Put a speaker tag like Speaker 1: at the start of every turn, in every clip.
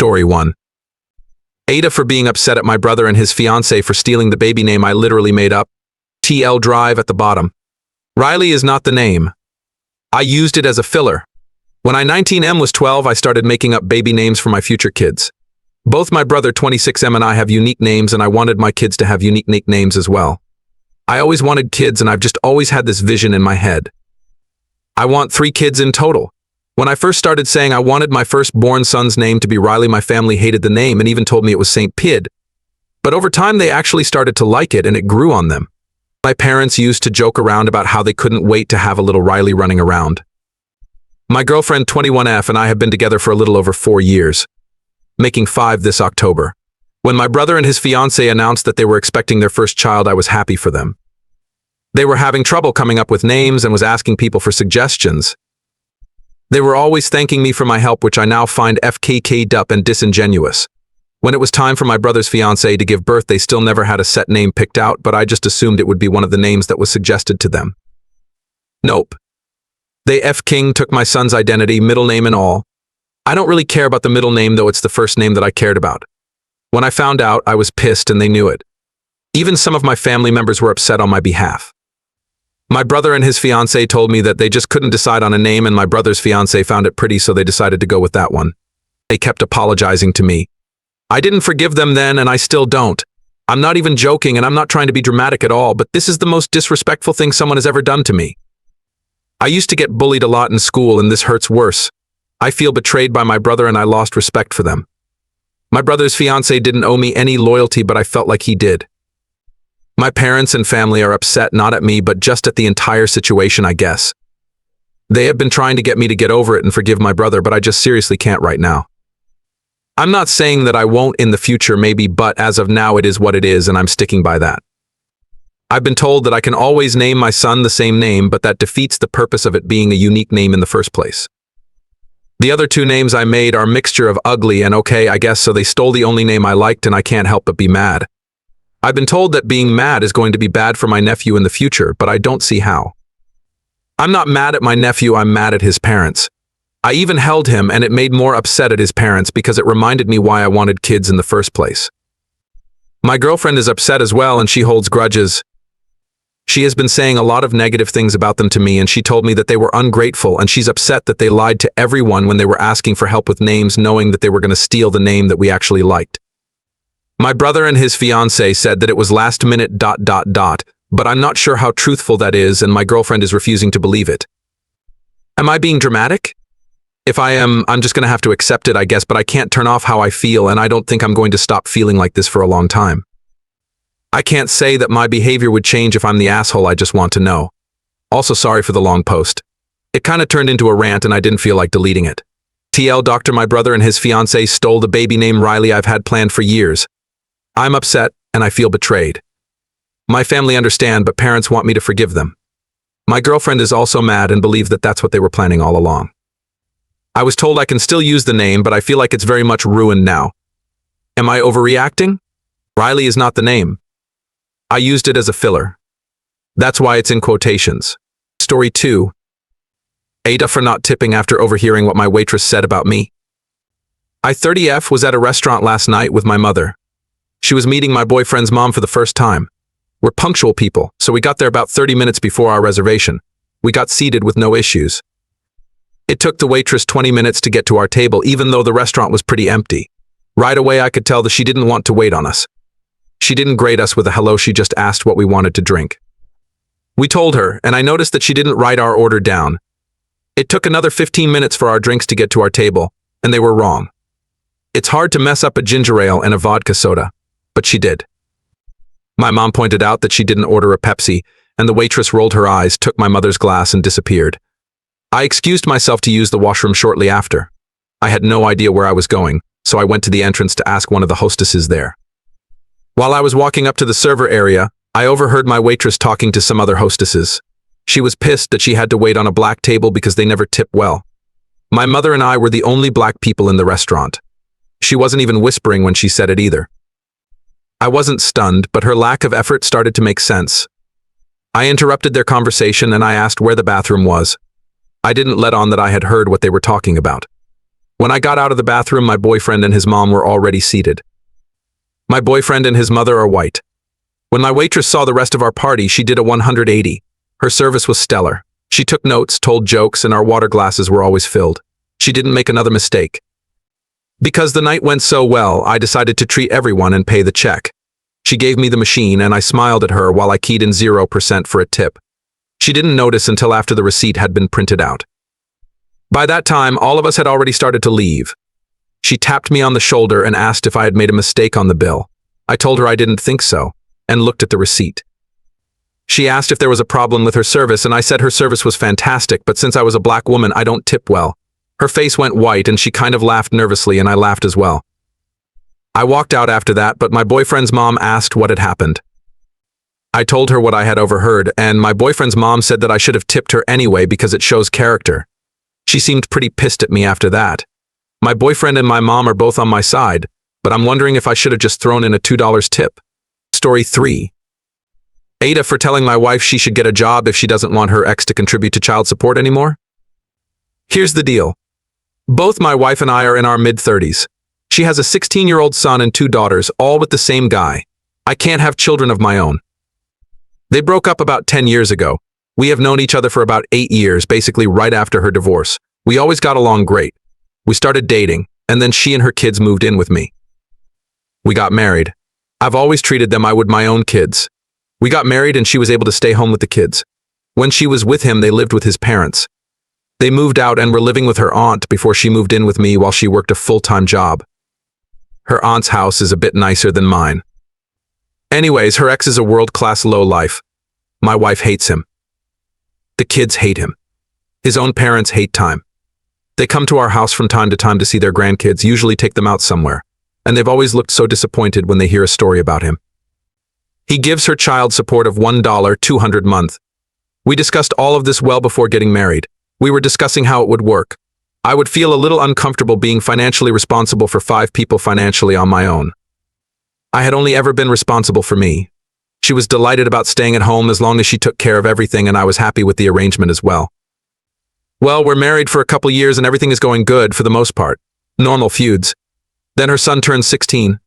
Speaker 1: Story 1. AITAH for being upset at my brother and his fiancée for stealing the baby name I literally made up. TL Drive at the bottom. Riley is not the name. I used it as a filler. When I 19M was 12, I started making up baby names for my future kids. Both my brother 26M and I have unique names, and I wanted my kids to have unique nicknames as well. I always wanted kids, and I've just always had this vision in my head. I want 3 kids in total. When I first started saying I wanted my firstborn son's name to be Riley, my family hated the name and even told me it was St. Pid. But over time they actually started to like it, and it grew on them. My parents used to joke around about how they couldn't wait to have a little Riley running around. My girlfriend 21F and I have been together for a little over 4 years, making 5 this October. When my brother and his fiancée announced that they were expecting their first child, I was happy for them. They were having trouble coming up with names and was asking people for suggestions. They were always thanking me for my help, which I now find FKK'd up and disingenuous. When it was time for my brother's fiancée to give birth, they still never had a set name picked out, but I just assumed it would be one of the names that was suggested to them. Nope. They F-King took my son's identity, middle name and all. I don't really care about the middle name, though it's the first name that I cared about. When I found out, I was pissed and they knew it. Even some of my family members were upset on my behalf. My brother and his fiancée told me that they just couldn't decide on a name, and my brother's fiancée found it pretty, so they decided to go with that one. They kept apologizing to me. I didn't forgive them then, and I still don't. I'm not even joking, and I'm not trying to be dramatic at all, but this is the most disrespectful thing someone has ever done to me. I used to get bullied a lot in school, and this hurts worse. I feel betrayed by my brother, and I lost respect for them. My brother's fiancé didn't owe me any loyalty, but I felt like he did. My parents and family are upset, not at me, but just at the entire situation, I guess. They have been trying to get me to get over it and forgive my brother, but I just seriously can't right now. I'm not saying that I won't in the future, maybe, but as of now it is what it is, and I'm sticking by that. I've been told that I can always name my son the same name, but that defeats the purpose of it being a unique name in the first place. The other 2 names I made are a mixture of ugly and okay, I guess, so they stole the only name I liked, and I can't help but be mad. I've been told that being mad is going to be bad for my nephew in the future, but I don't see how. I'm not mad at my nephew, I'm mad at his parents. I even held him, and it made more upset at his parents because it reminded me why I wanted kids in the first place. My girlfriend is upset as well, and she holds grudges. She has been saying a lot of negative things about them to me, and she told me that they were ungrateful, and she's upset that they lied to everyone when they were asking for help with names, knowing that they were going to steal the name that we actually liked. My brother and his fiancée said that it was last minute ... but I'm not sure how truthful that is, and my girlfriend is refusing to believe it. Am I being dramatic? If I am, I'm just going to have to accept it, I guess, but I can't turn off how I feel, and I don't think I'm going to stop feeling like this for a long time. I can't say that my behavior would change if I'm the asshole I just want to know. Also, sorry for the long post. It kind of turned into a rant, and I didn't feel like deleting it. TL Doctor, my brother and his fiancée stole the baby name Riley I've had planned for years. I'm upset, and I feel betrayed. My family understand, but parents want me to forgive them. My girlfriend is also mad and believes that that's what they were planning all along. I was told I can still use the name, but I feel like it's very much ruined now. Am I overreacting? Riley is not the name. I used it as a filler. That's why it's in quotations. Story 2. AITAH for not tipping after overhearing what my waitress said about me. I 30F was at a restaurant last night with my mother. She was meeting my boyfriend's mom for the first time. We're punctual people, so we got there about 30 minutes before our reservation. We got seated with no issues. It took the waitress 20 minutes to get to our table, even though the restaurant was pretty empty. Right away, I could tell that she didn't want to wait on us. She didn't greet us with a hello, she just asked what we wanted to drink. We told her, and I noticed that she didn't write our order down. It took another 15 minutes for our drinks to get to our table, and they were wrong. It's hard to mess up a ginger ale and a vodka soda, but she did. My mom pointed out that she didn't order a Pepsi, and the waitress rolled her eyes, took my mother's glass, and disappeared. I excused myself to use the washroom shortly after. I had no idea where I was going, so I went to the entrance to ask one of the hostesses there. While I was walking up to the server area, I overheard my waitress talking to some other hostesses. She was pissed that she had to wait on a black table because they never tip well. My mother and I were the only black people in the restaurant. She wasn't even whispering when she said it either. I wasn't stunned, but her lack of effort started to make sense. I interrupted their conversation and I asked where the bathroom was. I didn't let on that I had heard what they were talking about. When I got out of the bathroom, my boyfriend and his mom were already seated. My boyfriend and his mother are white. When my waitress saw the rest of our party, she did a 180. Her service was stellar. She took notes, told jokes, and our water glasses were always filled. She didn't make another mistake. Because the night went so well, I decided to treat everyone and pay the check. She gave me the machine, and I smiled at her while I keyed in 0% for a tip. She didn't notice until after the receipt had been printed out. By that time, all of us had already started to leave. She tapped me on the shoulder and asked if I had made a mistake on the bill. I told her I didn't think so, and looked at the receipt. She asked if there was a problem with her service, and I said her service was fantastic, but since I was a black woman, I don't tip well. Her face went white, and she kind of laughed nervously, and I laughed as well. I walked out after that, but my boyfriend's mom asked what had happened. I told her what I had overheard, and my boyfriend's mom said that I should have tipped her anyway because it shows character. She seemed pretty pissed at me after that. My boyfriend and my mom are both on my side, but I'm wondering if I should have just thrown in a $2 tip. Story 3. AITAH for telling my wife she should get a job if she doesn't want her ex to contribute to child support anymore? Here's the deal. Both my wife and I are in our mid-30s. She has a 16-year-old son and 2 daughters, all with the same guy. I can't have children of my own. They broke up about 10 years ago. We have known each other for about 8 years, basically right after her divorce. We always got along great. We started dating, and then she and her kids moved in with me. We got married. I've always treated them I would my own kids. We got married and she was able to stay home with the kids. When she was with him, they lived with his parents. They moved out and were living with her aunt before she moved in with me while she worked a full-time job. Her aunt's house is a bit nicer than mine. Anyways, her ex is a world-class lowlife. My wife hates him. The kids hate him. His own parents hate time. They come to our house from time to see their grandkids, usually take them out somewhere, and they've always looked so disappointed when they hear a story about him. He gives her child support of $1, $200 a month. We discussed all of this well before getting married. We were discussing how it would work. I would feel a little uncomfortable being financially responsible for 5 people financially on my own. I had only ever been responsible for me. She was delighted about staying at home as long as she took care of everything, and I was happy with the arrangement as well. Well, we're married for a couple years and everything is going good for the most part. Normal feuds. Then her son turned 16.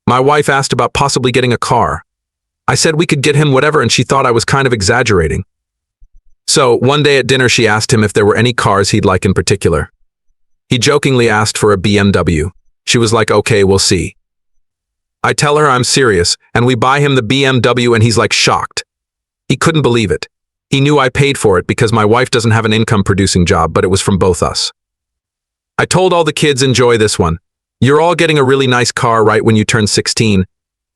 Speaker 1: My wife asked about possibly getting a car. I said we could get him whatever, and she thought I was kind of exaggerating. So, one day at dinner she asked him if there were any cars he'd like in particular. He jokingly asked for a BMW. She was like, okay, we'll see. I tell her I'm serious, and we buy him the BMW, and he's like shocked. He couldn't believe it. He knew I paid for it because my wife doesn't have an income-producing job, but it was from both us. I told all the kids, enjoy this one. You're all getting a really nice car right when you turn 16.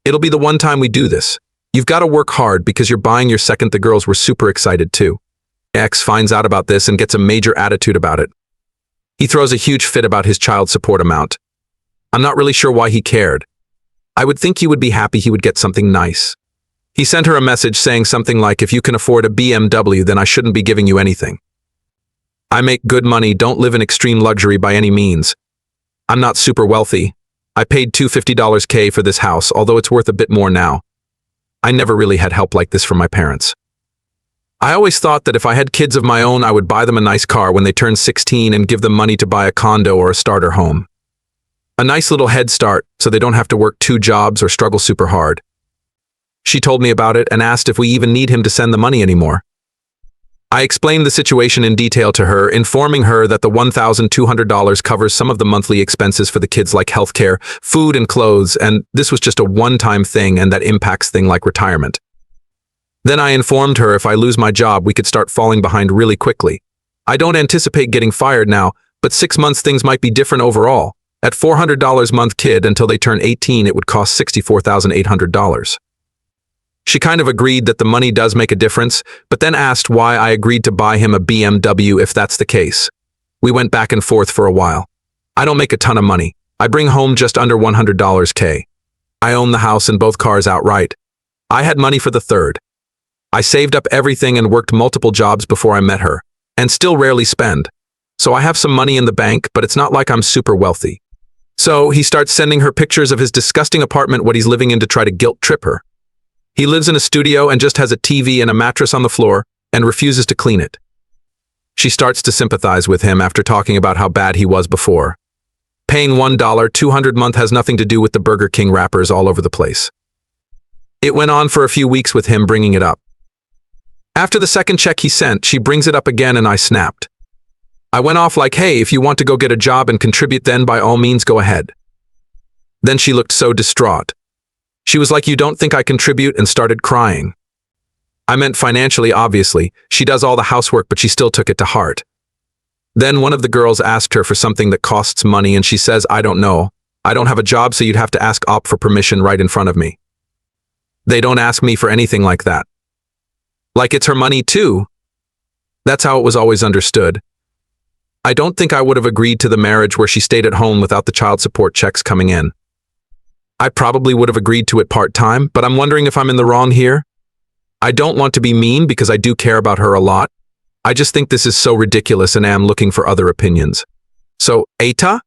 Speaker 1: It'll be the one time we do this. You've got to work hard because you're buying your second. The girls were super excited too. X finds out about this and gets a major attitude about it. He throws a huge fit about his child support amount. I'm not really sure why he cared. I would think he would be happy he would get something nice. He sent her a message saying something like, if you can afford a BMW, then I shouldn't be giving you anything. I make good money, don't live in extreme luxury by any means. I'm not super wealthy. I paid $250K for this house, although it's worth a bit more now. I never really had help like this from my parents. I always thought that if I had kids of my own, I would buy them a nice car when they turn 16 and give them money to buy a condo or a starter home. A nice little head start so they don't have to work 2 jobs or struggle super hard. She told me about it and asked if we even need him to send the money anymore. I explained the situation in detail to her, informing her that the $1,200 covers some of the monthly expenses for the kids like healthcare, food, and clothes, and this was just a one-time thing and that impacts things like retirement. Then I informed her if I lose my job, we could start falling behind really quickly. I don't anticipate getting fired now, but 6 months things might be different overall. At $400 a month kid until they turn 18, it would cost $64,800. She kind of agreed that the money does make a difference, but then asked why I agreed to buy him a BMW if that's the case. We went back and forth for a while. I don't make a ton of money. I bring home just under $100K. I own the house and both cars outright. I had money for the third. I saved up everything and worked multiple jobs before I met her, and still rarely spend. So I have some money in the bank, but it's not like I'm super wealthy. So he starts sending her pictures of his disgusting apartment, what he's living in, to try to guilt trip her. He lives in a studio and just has a TV and a mattress on the floor and refuses to clean it. She starts to sympathize with him after talking about how bad he was before. Paying $1, 200 month has nothing to do with the Burger King wrappers all over the place. It went on for a few weeks with him bringing it up. After the second check he sent, she brings it up again and I snapped. I went off like, hey, if you want to go get a job and contribute then by all means go ahead. Then she looked so distraught. She was like, you don't think I contribute, and started crying. I meant financially, obviously. She does all the housework, but she still took it to heart. Then one of the girls asked her for something that costs money and she says, I don't know. I don't have a job, so you'd have to ask op for permission right in front of me. They don't ask me for anything like that. Like it's her money too. That's how it was always understood. I don't think I would have agreed to the marriage where she stayed at home without the child support checks coming in. I probably would have agreed to it part-time, but I'm wondering if I'm in the wrong here. I don't want to be mean because I do care about her a lot. I just think this is so ridiculous and am looking for other opinions. So, AITAH?